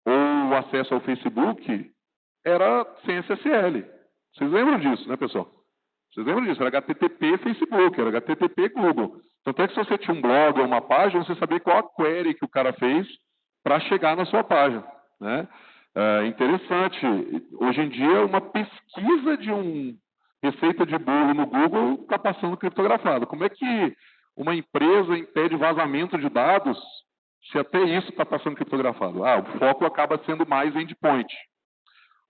ou o acesso ao Facebook era sem SSL. Vocês lembram disso, né, pessoal? Vocês lembram disso? Era HTTP Facebook, era HTTP Google. Tanto é que se você tinha um blog ou uma página, você sabia qual a query que o cara fez para chegar na sua página, né? Interessante. Hoje em dia, uma pesquisa de receita de bolo no Google está passando criptografado. Como é que uma empresa impede vazamento de dados se até isso está passando criptografado? O foco acaba sendo mais endpoint.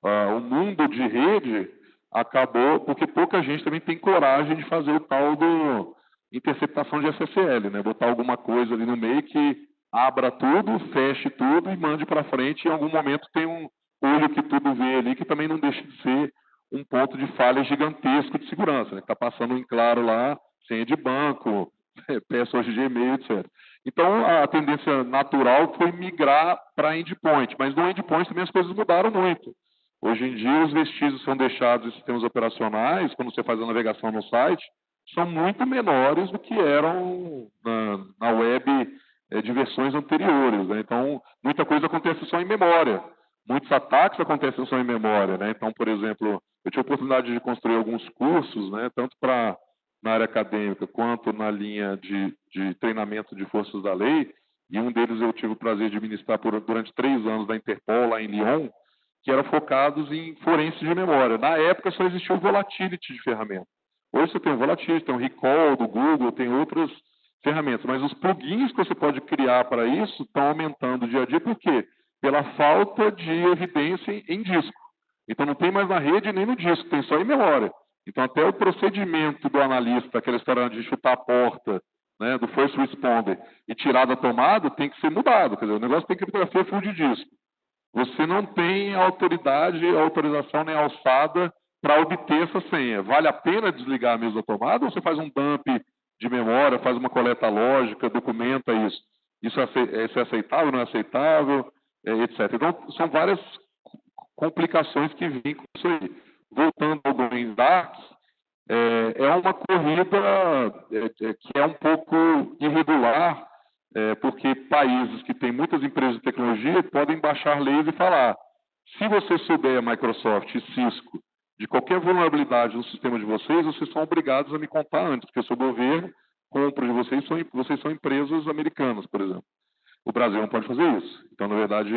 O mundo de rede acabou, porque pouca gente também tem coragem de fazer o tal do interceptação de SSL, né? Botar alguma coisa ali no meio que abra tudo, feche tudo e mande para frente. Em algum momento tem um olho que tudo vê ali, que também não deixa de ser um ponto de falha gigantesco de segurança, né? Está passando em claro lá, senha de banco, peças de e-mail, etc. Então, a tendência natural foi migrar para endpoint, mas no endpoint também as coisas mudaram muito. Hoje em dia, os vestígios são deixados em sistemas operacionais, quando você faz a navegação no site, são muito menores do que eram na web de versões anteriores, né? Então, muita coisa acontece só em memória. Muitos ataques acontecem só em memória, né? Então, por exemplo, eu tive a oportunidade de construir alguns cursos, né, tanto na área acadêmica quanto na linha de treinamento de forças da lei, e um deles eu tive o prazer de ministrar durante 3 anos da Interpol, lá em Lyon, que eram focados em forense de memória. Na época só existia o volatility de ferramenta. Hoje você tem o volatility, tem o recall do Google, tem outras ferramentas, mas os plugins que você pode criar para isso estão aumentando dia a dia, por quê? Pela falta de evidência em disco. Então não tem mais na rede nem no disco, tem só em memória. Então até o procedimento do analista, aquela história de chutar a porta, né, do first responder, e tirar da tomada, tem que ser mudado. Quer dizer, o negócio tem criptografia full de disco. Você não tem autorização nem alçada para obter essa senha. Vale a pena desligar a mesa tomada ou você faz um dump de memória, faz uma coleta lógica, documenta isso? Isso é aceitável, não é aceitável, etc. Então, são várias complicações que vêm com isso aí. Voltando ao Going Dark, é uma corrida que é um pouco irregular, porque países que têm muitas empresas de tecnologia podem baixar leis e falar: se você souber, Microsoft e Cisco, de qualquer vulnerabilidade no sistema de vocês são obrigados a me contar antes, porque eu sou governo, compro de vocês são empresas americanas, por exemplo. O Brasil não pode fazer isso. Então, na verdade,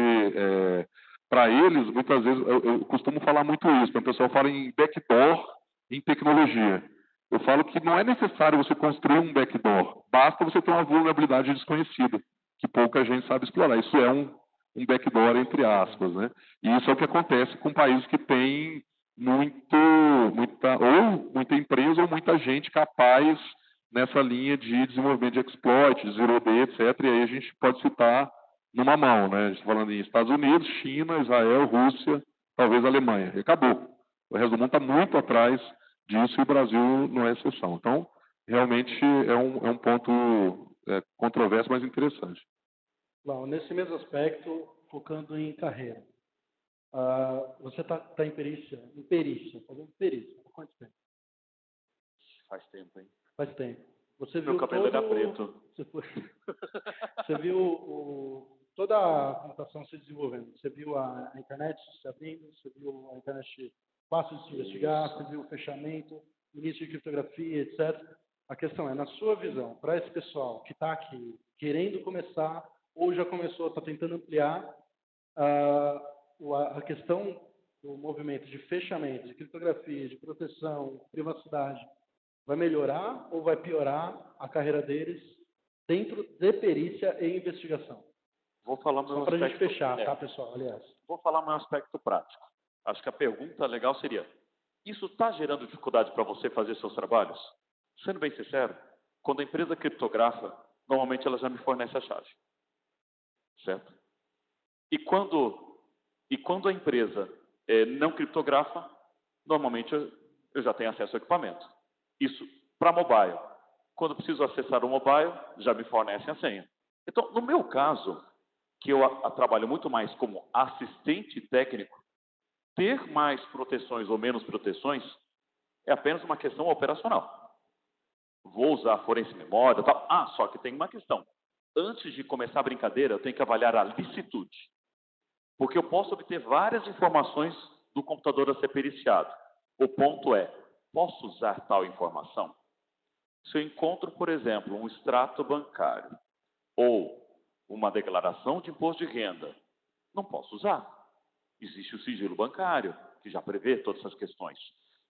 para eles, muitas vezes, eu costumo falar muito isso, quando o pessoal fala em backdoor em tecnologia. Eu falo que não é necessário você construir um backdoor, basta você ter uma vulnerabilidade desconhecida, que pouca gente sabe explorar. Isso é um backdoor, entre aspas, né? E isso é o que acontece com países que têm muita empresa ou muita gente capaz nessa linha de desenvolvimento de exploit, de zero day, etc. E aí a gente pode citar numa mão, né? A gente está falando em Estados Unidos, China, Israel, Rússia, talvez Alemanha. E acabou. O resto do mundo está muito atrás disso e o Brasil não é exceção. Então, realmente é um ponto controverso, mas interessante. Bom, nesse mesmo aspecto, focando em carreira. Você está em perícia, fazendo perícia. Há quanto tempo? Faz tempo, hein? Faz tempo. Você Meu viu cabelo era preto. Você viu toda a computação se desenvolvendo. Você viu a internet se abrindo, você viu a internet fácil de se investigar, você viu o fechamento, início de criptografia, etc. A questão é, na sua visão, para esse pessoal que está aqui querendo começar ou já começou, está tentando ampliar, a questão do movimento de fechamento, de criptografia, de proteção, privacidade, vai melhorar ou vai piorar a carreira deles dentro de perícia e investigação? Vou falar meu Só para a gente aspecto, fechar, tá, pessoal? Aliás. Vou falar meu aspecto prático. Acho que a pergunta legal seria: isso está gerando dificuldade para você fazer seus trabalhos? Sendo bem sincero, quando a empresa criptografa, normalmente ela já me fornece a chave. Certo? E quando a empresa não criptografa, normalmente eu já tenho acesso ao equipamento. Isso para mobile. Quando eu preciso acessar o mobile, já me fornecem a senha. Então, no meu caso, que eu trabalho muito mais como assistente técnico, ter mais proteções ou menos proteções é apenas uma questão operacional. Vou usar forense memória e tal. Só que tem uma questão. Antes de começar a brincadeira, eu tenho que avaliar a licitude. Porque eu posso obter várias informações do computador a ser periciado. O ponto é, posso usar tal informação? Se eu encontro, por exemplo, um extrato bancário ou uma declaração de imposto de renda, não posso usar. Existe o sigilo bancário, que já prevê todas essas questões.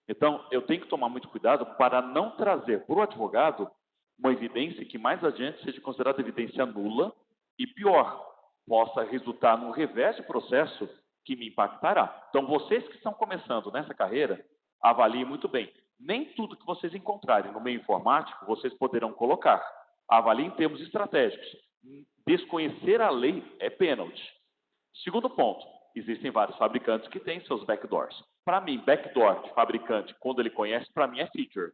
Então, eu tenho que tomar muito cuidado para não trazer para o advogado uma evidência que mais adiante seja considerada evidência nula e, pior, possa resultar num revés de processo que me impactará. Então, vocês que estão começando nessa carreira, avaliem muito bem. Nem tudo que vocês encontrarem no meio informático, vocês poderão colocar. Avaliem em termos estratégicos. Desconhecer a lei é pênalti. Segundo ponto, existem vários fabricantes que têm seus backdoors. Para mim, backdoor de fabricante, quando ele conhece, para mim é feature.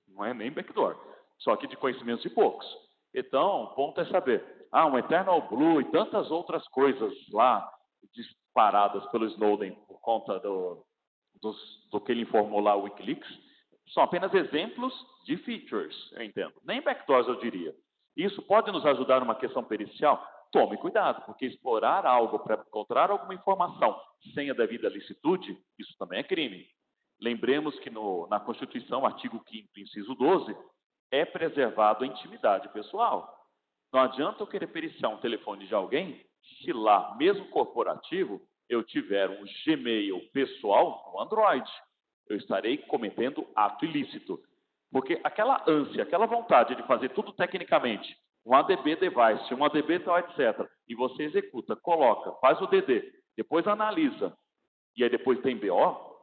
Não é nem backdoor, só que de conhecimentos de poucos. Então, o ponto é saber, um Eternal Blue e tantas outras coisas lá disparadas pelo Snowden por conta do que ele informou lá, o Wikileaks, são apenas exemplos de features, eu entendo. Nem backdoors, eu diria. Isso pode nos ajudar numa questão pericial? Tome cuidado, porque explorar algo para encontrar alguma informação sem a devida licitude, isso também é crime. Lembremos que na Constituição, artigo 5º, inciso 12, é preservado a intimidade pessoal. Não adianta eu querer periciar um telefone de alguém se lá, mesmo corporativo, eu tiver um Gmail pessoal no Android. Eu estarei cometendo ato ilícito. Porque aquela ânsia, aquela vontade de fazer tudo tecnicamente, um ADB device, um ADB tal, etc., e você executa, coloca, faz o DD, depois analisa, e aí depois tem BO,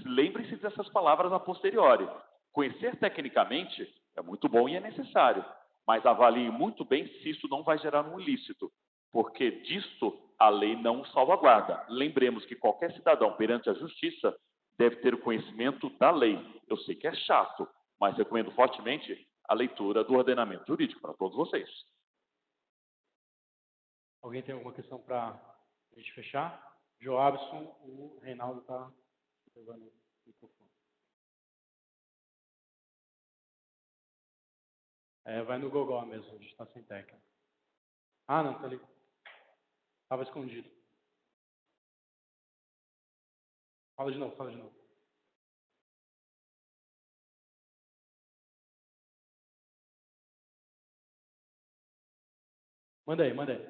lembre-se dessas palavras a posteriori. Conhecer tecnicamente é muito bom e é necessário, mas avalie muito bem se isso não vai gerar um ilícito, porque disto a lei não salvaguarda. Lembremos que qualquer cidadão perante a justiça deve ter o conhecimento da lei. Eu sei que é chato, mas recomendo fortemente a leitura do ordenamento jurídico para todos vocês. Alguém tem alguma questão para a gente fechar? Joabson, o Reinaldo está levando o microfone. Vai no Gogó mesmo, a gente está sem técnica. Não, está ali. Estava escondido. Fala de novo, fala de novo. Manda aí, manda aí.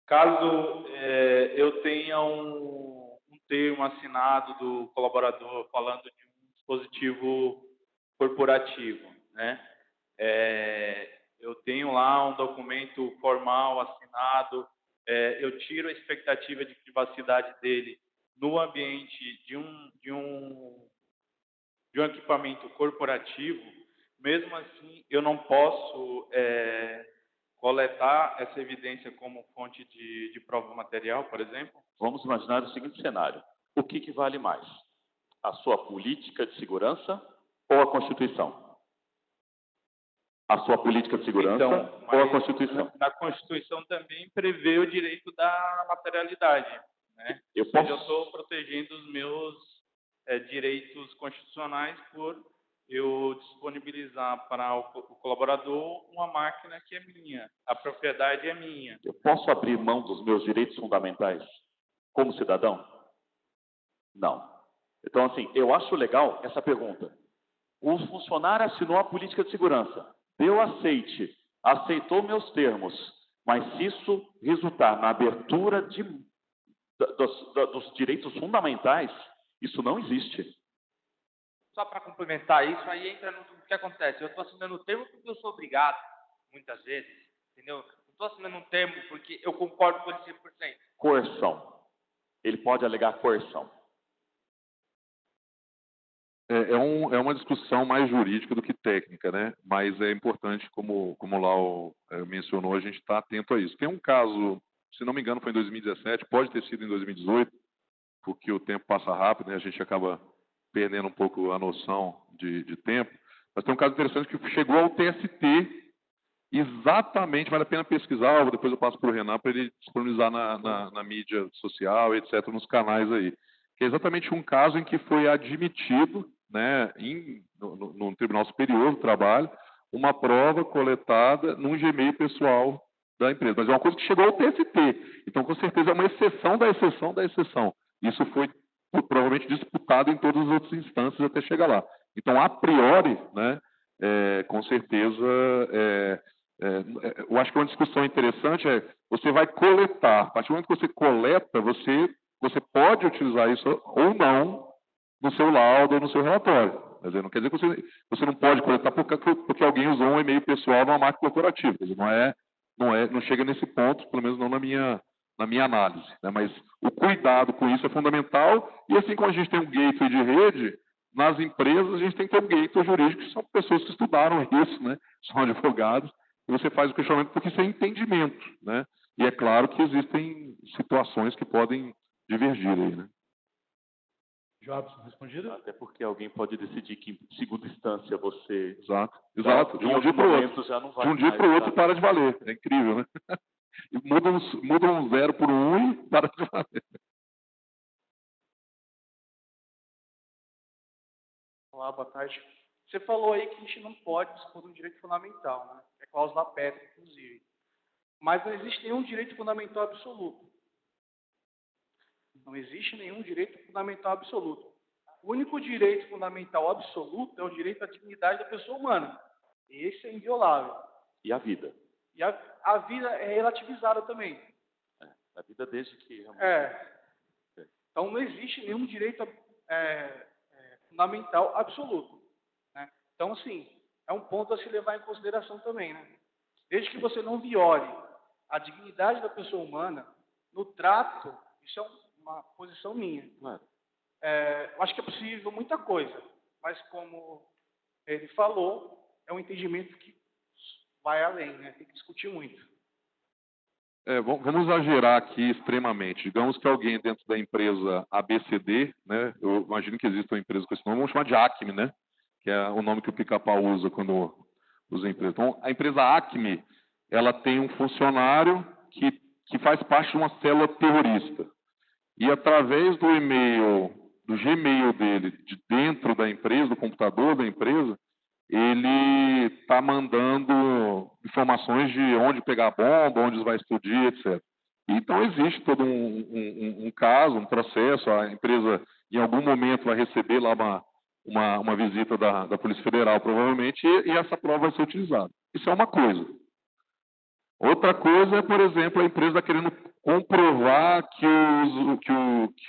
Caso eu tenha um termo assinado do colaborador falando de um dispositivo corporativo, né? Eu tenho lá um documento formal assinado, eu tiro a expectativa de privacidade dele no ambiente de um equipamento corporativo. Mesmo assim, eu não posso coletar essa evidência como fonte de prova material, por exemplo? Vamos imaginar o seguinte cenário. O que vale mais? A sua política de segurança ou a Constituição? A sua política de segurança ou a Constituição? Na Constituição também prevê o direito da materialidade, né? Eu estou protegendo os meus direitos constitucionais por eu disponibilizar para o colaborador uma máquina que é minha, a propriedade é minha. Eu posso abrir mão dos meus direitos fundamentais como cidadão? Não. Então, assim, eu acho legal essa pergunta. O funcionário assinou a política de segurança, deu aceite, aceitou meus termos, mas se isso resultar na abertura dos direitos fundamentais, isso não existe. Só para complementar isso, aí entra no que acontece. Eu estou assinando o termo porque eu sou obrigado, muitas vezes, entendeu? Não estou assinando um termo porque eu concordo com ele 100%. Coerção. Ele pode alegar coerção. É uma discussão mais jurídica do que técnica, né? Mas é importante, como o Lau mencionou, a gente está atento a isso. Tem um caso, se não me engano, foi em 2017, pode ter sido em 2018, porque o tempo passa rápido, né? A gente acaba perdendo um pouco a noção de tempo. Mas tem um caso interessante que chegou ao TST, exatamente, vale a pena pesquisar, depois eu passo para o Renan para ele disponibilizar na mídia social, etc., nos canais aí. Que é exatamente um caso em que foi admitido, né, no Tribunal Superior do Trabalho, uma prova coletada num Gmail pessoal da empresa. Mas é uma coisa que chegou ao TST. Então, com certeza, é uma exceção da exceção da exceção. Isso foi provavelmente disputado em todas as outras instâncias até chegar lá. Então, a priori, né, com certeza, eu acho que uma discussão interessante você vai coletar. A partir do momento que você coleta, você pode utilizar isso ou não no seu laudo ou no seu relatório. Quer dizer, não quer dizer que você não pode coletar porque alguém usou um e-mail pessoal numa máquina corporativa. Quer dizer, não chega nesse ponto, pelo menos não na minha análise, né? Mas o cuidado com isso é fundamental, e assim como a gente tem um gateway de rede, nas empresas a gente tem que ter um gateway jurídico, que são pessoas que estudaram isso, né? São advogados, e você faz o questionamento porque isso é entendimento, né? E é claro que existem situações que podem divergir aí, né? Jobson, respondido? Até porque alguém pode decidir que, em segunda instância, você... Exato. De um dia para o outro. Já não vai de um dia para o outro para de valer. É incrível, né? E muda um 0 por 1 e para de valer. Olá, boa tarde. Você falou aí que a gente não pode dispor de um direito fundamental, né? É cláusula pétrea, inclusive. Mas não existe nenhum direito fundamental absoluto. Não existe nenhum direito fundamental absoluto. O único direito fundamental absoluto é o direito à dignidade da pessoa humana. Esse é inviolável. E a vida? E a vida é relativizada também. A vida desde que... Então, não existe nenhum direito fundamental absoluto, né? Então, assim, é um ponto a se levar em consideração também, né? Desde que você não viole a dignidade da pessoa humana no trato, isso é uma posição minha. Claro. Eu acho que é possível muita coisa, mas como ele falou, é um entendimento que vai além, né? Tem que discutir muito. Vamos exagerar aqui extremamente. Digamos que alguém dentro da empresa ABCD, né? Eu imagino que existe uma empresa com esse nome, vamos chamar de Acme, né? Que é o nome que o Pica-Pau usa quando usa a empresa. Então, a empresa Acme, ela tem um funcionário que faz parte de uma célula terrorista. E através do Gmail dele, de dentro da empresa, do computador da empresa, ele está mandando informações de onde pegar a bomba, onde vai explodir, etc. Então, existe todo um caso, um processo, a empresa, em algum momento, vai receber lá uma visita da Polícia Federal, provavelmente, e essa prova vai ser utilizada. Isso é uma coisa. Outra coisa é, por exemplo, a empresa querendo comprovar que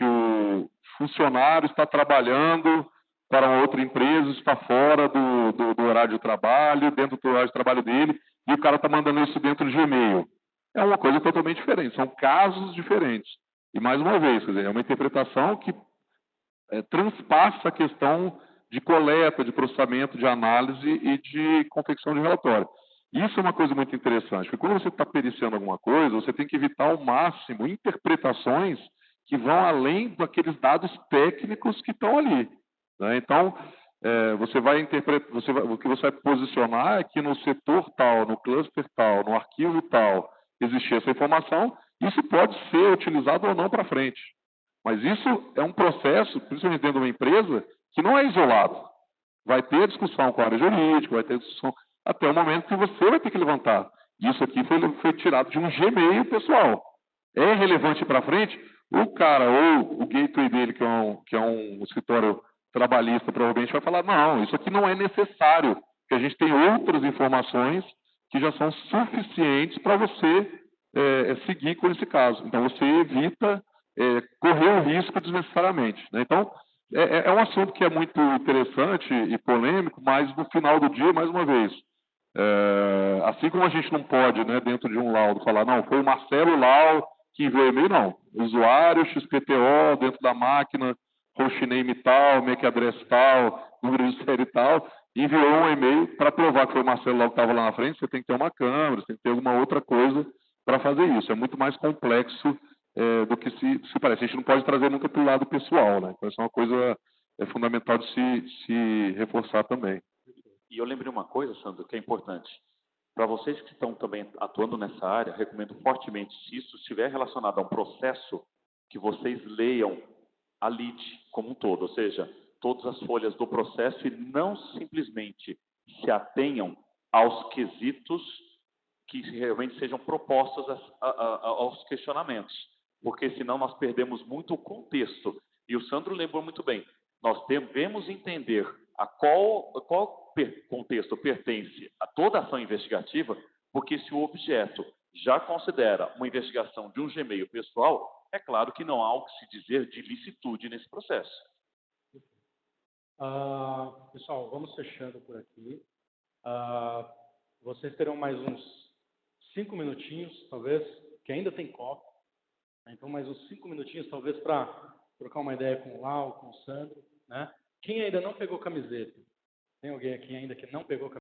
o funcionário está trabalhando para uma outra empresa, está fora do horário de trabalho, dentro do horário de trabalho dele, e o cara está mandando isso dentro de e-mail. É uma coisa totalmente diferente, são casos diferentes. E, mais uma vez, quer dizer, é uma interpretação que transpassa a questão de coleta, de processamento, de análise e de confecção de relatório. Isso é uma coisa muito interessante, porque quando você está periciando alguma coisa, você tem que evitar ao máximo interpretações que vão além daqueles dados técnicos que estão ali, né? Então, você vai interpretar, o que você vai posicionar é que no setor tal, no cluster tal, no arquivo tal, existir essa informação, isso pode ser utilizado ou não para frente. Mas isso é um processo, principalmente dentro de uma empresa, que não é isolado. Vai ter discussão com a área jurídica, vai ter discussão até o momento que você vai ter que levantar. Isso aqui foi tirado de um Gmail pessoal. É relevante para frente? O cara ou o gateway dele, que é um escritório trabalhista, provavelmente vai falar, não, isso aqui não é necessário, porque a gente tem outras informações que já são suficientes para você seguir com esse caso. Então, você evita correr o risco desnecessariamente, né? Então, é um assunto que é muito interessante e polêmico, mas no final do dia, mais uma vez, assim como a gente não pode, né, dentro de um laudo, falar, não, foi o Marcelo Lau que enviou e-mail, não. Usuário, XPTO, dentro da máquina, hostname tal, MAC address tal, número de série tal, enviou um e-mail para provar que foi o Marcelo Lau que estava lá na frente, você tem que ter uma câmera, você tem que ter alguma outra coisa para fazer isso. É muito mais complexo do que se parece. A gente não pode trazer nunca para o lado pessoal, né? Então, isso é uma coisa fundamental de se reforçar também. E eu lembrei uma coisa, Sandro, que é importante. Para vocês que estão também atuando nessa área, recomendo fortemente, se isso estiver relacionado a um processo, que vocês leiam a lead como um todo, ou seja, todas as folhas do processo e não simplesmente se atenham aos quesitos que realmente sejam propostos aos questionamentos, porque senão nós perdemos muito o contexto. E o Sandro lembrou muito bem, nós devemos entender a qual contexto pertence a toda ação investigativa, porque se o objeto já considera uma investigação de um Gmail pessoal, é claro que não há o que se dizer de licitude nesse processo. Pessoal, vamos fechando por aqui. Vocês terão mais uns 5 minutinhos, talvez, que ainda tem copo. Então, mais uns 5 minutinhos, talvez, para trocar uma ideia com o Lau, com o Sandro, né? Quem ainda não pegou camiseta? Tem alguém aqui ainda que não pegou camiseta?